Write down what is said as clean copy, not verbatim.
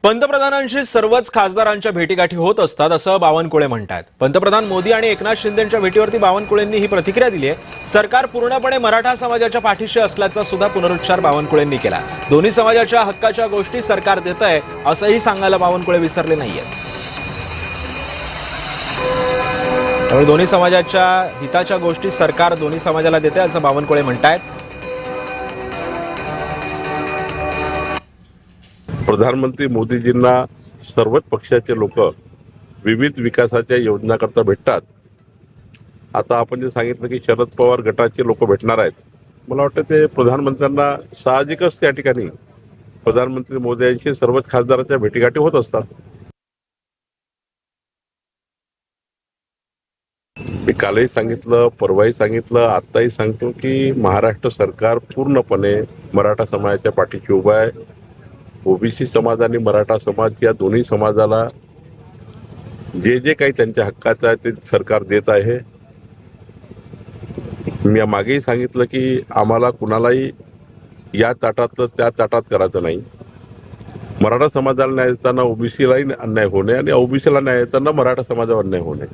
पंतप्रधानांशी सर्वच खासदारांच्या भेटीगाठी होत असतात असं बावनकुळे म्हणतात। पंतप्रधान मोदी आणि एकनाथ शिंदेंच्या भेटीवरती बावनकुळेंनी ही प्रतिक्रिया दिली आहे। सरकार पूर्णपणे मराठा समाजाच्या पाठीशी असल्याचा सुद्धा पुनरुच्चार बावनकुळेंनी केला। दोन्ही समाजाच्या हक्काच्या गोष्टी सरकार देतंय असंही सांगायला बावनकुळे विसरले नाहीयेत। त्यामुळे दोन्ही समाजाच्या हिताच्या गोष्टी सरकार दोन्ही समाजाला देते असं बावनकुळे म्हणतात। प्रधानमंत्री मोदीजींना सर्वच पक्षाचे लोक विविध विकासाच्या योजना करता भेटतात। आता आपण जे सांगितलं की शरद पवार गटाचे लोक भेटणार आहेत, मला वाटतं ते प्रधानमंत्र्यांना साहजिकच त्या ठिकाणी प्रधानमंत्री मोदींशी सर्वच खासदारांच्या भेटीगाठी होत असतात। मी कालही सांगितलं, परवाही सांगितलं, आत्ताही सांगतो की महाराष्ट्र सरकार पूर्णपणे मराठा समाजाच्या पाठीशी उभा आहे। ओबीसी समाज आणि मराठा समाज या दोन्ही समाजाला जे जे काही त्यांच्या हक्काचं आहे ते सरकार देत आहे। मी मागेही सांगितलं की आम्हाला कुणालाही या ताटातलं त्या ताटात करायचं नाही। मराठा समाजाला न्याय देताना ओबीसीलाही अन्याय होणे आणि ओबीसीला न्याय देताना मराठा समाजावर अन्याय होणे।